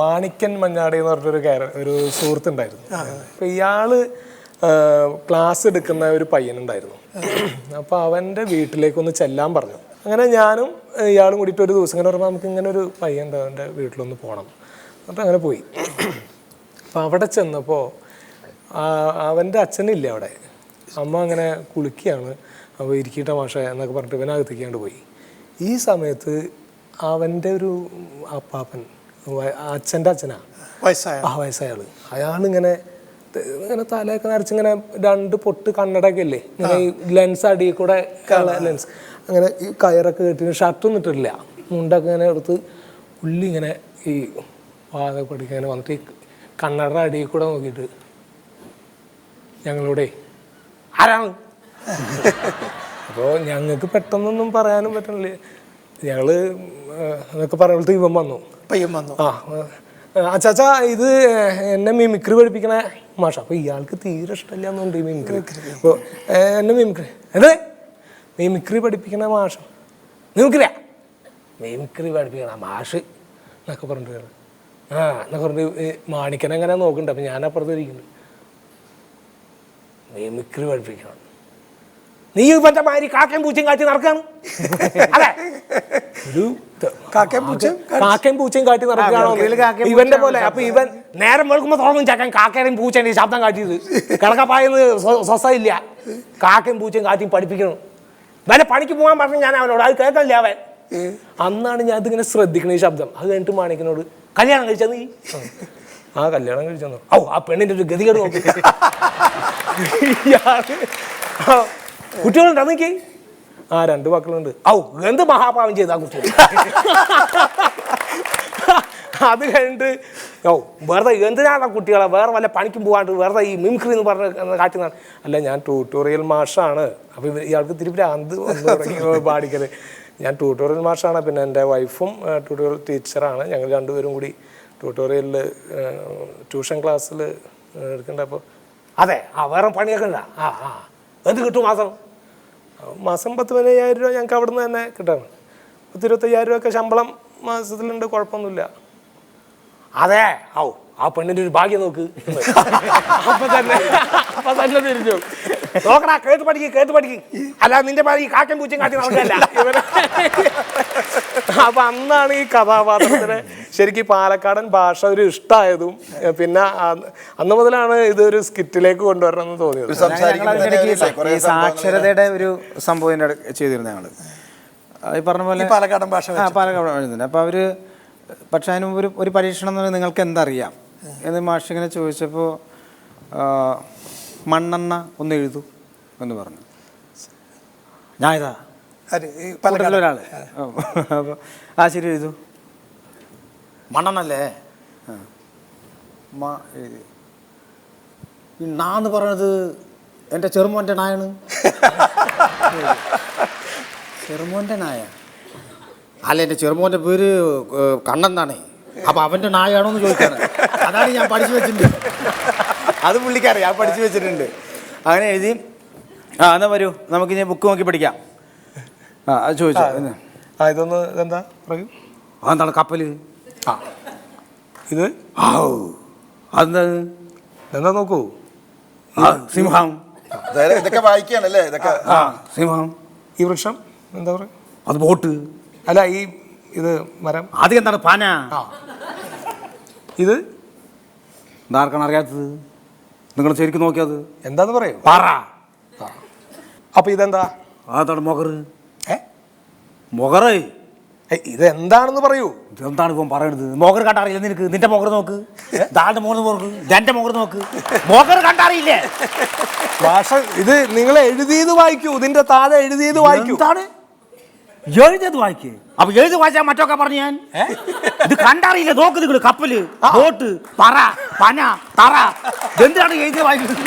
മാണിക്കൻ മഞ്ഞാടി എന്ന് പറഞ്ഞൊരു ഒരു സുഹൃത്തുണ്ടായിരുന്നു. അപ്പം ഇയാള് ക്ലാസ് എടുക്കുന്ന ഒരു പയ്യനുണ്ടായിരുന്നു. അപ്പോൾ അവൻ്റെ വീട്ടിലേക്കൊന്ന് ചെല്ലാൻ പറഞ്ഞു. അങ്ങനെ ഞാനും ഇയാളും കൂടിയിട്ട് ഒരു ദിവസം ഇങ്ങനെ പറയുമ്പോൾ നമുക്ക് ഇങ്ങനെ ഒരു പയ്യനുണ്ട്, അവൻ്റെ വീട്ടിലൊന്ന് പോകണം. അപ്പം അങ്ങനെ പോയി. അപ്പം അവിടെ ചെന്നപ്പോൾ അവൻ്റെ അച്ഛനില്ല അവിടെ. അമ്മ അങ്ങനെ കുളിക്കുകയാണ്. അപ്പോൾ ഇരിക്കട്ടെ മാഷ എന്നൊക്കെ പറഞ്ഞിട്ട് ഇവനകത്തേക്കാണ്ട് പോയി. ഈ സമയത്ത് അവൻ്റെ ഒരു അപ്പാപ്പൻ, അച്ഛൻ്റെ അച്ഛനാ, വയസ്സായ ആള്, അയാളിങ്ങനെ ഇങ്ങനെ തലയൊക്കെ നരച്ചിങ്ങനെ 2 പൊട്ട് കണ്ണടയൊക്കെ ഇല്ലേ, ഇങ്ങനെ ഈ ലെൻസ് അടിയിൽ കൂടെ ലെൻസ് അങ്ങനെ ഈ കയറൊക്കെ കെട്ടി, ഷർട്ടൊന്നും ഇട്ടിട്ടില്ല, മുണ്ടൊക്കെ ഇങ്ങനെ എടുത്ത് പുള്ളി ഇങ്ങനെ ഈ വാതൊക്കെ പഠിക്കാൻ ഇങ്ങനെ വന്നിട്ട് ഈ കണ്ണട അടിയിൽ കൂടെ നോക്കിയിട്ട് ഞങ്ങളോടെ ആരാണ്. അപ്പോൾ ഞങ്ങൾക്ക് പെട്ടെന്നൊന്നും പറയാനും പറ്റണില്ല. ഞങ്ങള് എന്നൊക്കെ പറയുമ്പോഴത്തേക്ക് ഇവൻ വന്നു. അച്ചാച്ചാ ഇത് എന്നെ മിമിക്രി പഠിപ്പിക്കണ മാഷ. അപ്പോൾ ഇയാൾക്ക് തീരെ ഇഷ്ടമില്ല എന്നുണ്ട് ഈ മിമിക്രി. അപ്പോൾ എന്നെ മിമിക്രി പഠിപ്പിക്കണ മാഷ. മിമിക്രി പഠിപ്പിക്കണ മാഷ് എന്നൊക്കെ പറഞ്ഞിട്ട് എന്നൊക്കെ പറഞ്ഞിട്ട് മാണിക്കനെ എങ്ങനെ നോക്കുന്നുണ്ട്. അപ്പം ഞാൻ അപ്പുറത്ത് ഇരിക്കുന്നുണ്ട്. മിമിക്രി പഠിപ്പിക്കണം, നീ മറ്റേ മാതിരി കാക്കയും പൂച്ചയും കാട്ടി നടക്കാണ്. അതെ, ഒരു കാക്കയും പൂച്ചയും കാട്ടി നടക്കുകയാണോ ഇവന്റെ പോലെ. അപ്പൊ ഇവൻ നേരം വെളുക്കുമ്പോ തുറന്നും ചാക്കാൻ കാക്കയുടെയും പൂച്ചേന്റെയും ശബ്ദം കാട്ടിയത് കിടക്കപ്പായെന്ന് സ്വസ്ഥയില്ല. കാക്കയും പൂച്ചയും കാട്ടിയും പഠിപ്പിക്കണം. വല്ല പണിക്ക് പോകാൻ പറഞ്ഞു ഞാൻ അവനോട്, അത് കേൾക്കണില്ല അവൻ. അന്നാണ് ഞാൻ ഇതിങ്ങനെ ശ്രദ്ധിക്കണ ഈ ശബ്ദം. അത് കഴിഞ്ഞിട്ട് മാണിക്കനോട് കല്യാണം കഴിച്ചാ നീ? ആ കല്യാണം കഴിച്ചെന്നു. ആ പെണ്ണിന്റെ ഒരു ഗതികേട് നോക്കി. കുട്ടികളുണ്ടോ നീക്ക്? 2 മക്കളുണ്ട്. എന്ത് മഹാപാപം ചെയ്താ കുട്ടികൾ. അത് കഴിഞ്ഞിട്ട് വെറുതെ എന്തിനാണ് കുട്ടികളെ വേറെ വല്ല പണിക്കും പോകാണ്ട് വെറുതെ ഈ മിമിക്രി എന്ന് പറഞ്ഞ കാട്ടുന്നതാണ്. അല്ല, ഞാൻ ട്യൂട്ടോറിയൽ മാഷാണ്. അപ്പോൾ ഇയാൾക്ക് തിരി ഭ്രാന്ത് വന്നു തുടങ്ങി പാടിക്കല്. ഞാൻ ട്യൂട്ടോറിയൽ മാഷാണ്, പിന്നെ എൻ്റെ വൈഫും ട്യൂട്ടോറിയൽ ടീച്ചറാണ്. ഞങ്ങൾ 2 പേരും കൂടി ട്യൂട്ടോറിയലിൽ ട്യൂഷൻ ക്ലാസ്സിൽ എടുക്കണ്ട. അപ്പോൾ അതെ, വേറെ പണിയൊക്കെ ഉണ്ടാ? എന്ത് കിട്ടും മാസം? 10-15,000 രൂപ ഞങ്ങൾക്ക് അവിടെ നിന്ന് തന്നെ കിട്ടണം. 10-25,000 രൂപയൊക്കെ ശമ്പളം മാസത്തിലുണ്ട്, കുഴപ്പമൊന്നുമില്ല. അതെ, ആ പെണ്ണിൻ്റെ ഒരു ഭാഗ്യം നോക്ക്. അപ്പൊ തന്നെ തിരിച്ചു നോക്കടാ, കേട്ട് പഠിക്ക്. അല്ല നിന്റെ ഈ കാക്കൻ പൂച്ചയും കാട്ടി നടക്കല്ല. അപ്പൊ അന്നാണ് ഈ കഥാപാത്രത്തിന് ശരിക്കും പാലക്കാടൻ ഭാഷ ഒരു ഇഷ്ടമായതും. പിന്നെ അന്ന് മുതലാണ് ഇതൊരു സ്കിറ്റിലേക്ക് കൊണ്ടുവരണമെന്ന് തോന്നിയത്. സാക്ഷരതയുടെ ഒരു സംഭവം ചെയ്തിരുന്ന ഞങ്ങള് ഈ പറഞ്ഞ പോലെ പാലക്കാടൻ ഭാഷ അപ്പൊ അവര് പക്ഷെ അതിന് ഒരു പരീക്ഷണം എന്ന് പറഞ്ഞാൽ നിങ്ങൾക്ക് എന്തറിയാം എന്ന് മാഷിങ്ങനെ ചോദിച്ചപ്പോൾ മണ്ണെണ്ണ ഒന്ന് എഴുതൂ എന്ന് പറഞ്ഞു. ഞാൻ ഇതാ ഒരാള്. അപ്പോൾ ശരി എഴുതൂ. മണ്ണെണ്ണല്ലേ? എഴുതി. ഈ നാന്ന് പറഞ്ഞത് എൻ്റെ ചെറുമോൻ്റെ നായാണ്. ചെറുമോൻ്റെ നായ? അല്ല, എൻ്റെ ചെറുമോൻ്റെ പേര് കണ്ണെന്നാണേ. അപ്പം അവൻ്റെ നായാണോ എന്ന് ചോദിക്കാണ്. അതാണ് ഞാൻ പഠിച്ചു വെച്ചിട്ടുണ്ട്. അത് പുള്ളിക്കറിയാം, ഞാൻ പഠിച്ചു വെച്ചിട്ടുണ്ട്. അങ്ങനെ എഴുതി. എന്നാ വരൂ, നമുക്കിനി ബുക്ക് നോക്കി പഠിക്കാം. അത് ചോദിച്ചു. ഇതൊന്ന് ഇതെന്താ പറയൂ. അതെന്താണ് കപ്പല്? ഇത് അതെന്താണ്? എന്താ നോക്കൂ. സിംഹം. ഇതൊക്കെ വായിക്കാണല്ലേ? ഇതൊക്കെ സിംഹം. ഈ വൃക്ഷം എന്താ പറയുക? അത് ബോട്ട്. അല്ല, ഇത് മരം. അത് എന്താണ്? പന. ഇത് എന്താർക്കാണ് അറിയാത്തത്? നിങ്ങൾ ശരിക്കും നോക്കിയത് എന്താന്ന് പറയൂ. പറ. അപ്പൊ ഇതെന്താ? അതാണ് മൊഗർ. മൊഗറ്. ഇതെന്താണെന്ന് പറയൂ. ഇതെന്താണ് ഇപ്പം പറയണത്? മൊഗർ കണ്ടറിയില്ല നിനക്ക്? നിന്റെ മൊഗർ നോക്ക്, ദാന്റെ മോന് നോക്ക്, എന്റെ മൊഗർ നോക്ക്. മൊഗർ കണ്ടറിയില്ലേ? ഭാഷ ഇത് നിങ്ങൾ എഴുതിയത് വായിക്കൂ. ഇതിന്റെ താഴെ എഴുതിയത് വായിക്കൂ. എന്താണ് എഴുതിയത് വായിക്കേ? അപ്പൊ എഴുതി വായിച്ചാൽ മറ്റൊക്കെ പറഞ്ഞു ഞാൻ. ഇത് കണ്ടറിയില്ല? നോക്ക് നിങ്ങൾ. കപ്പല്, ബോട്ട്, പറ, പന, തറ. എന്തിനാണ് എഴുതി വായിക്കുന്നത്?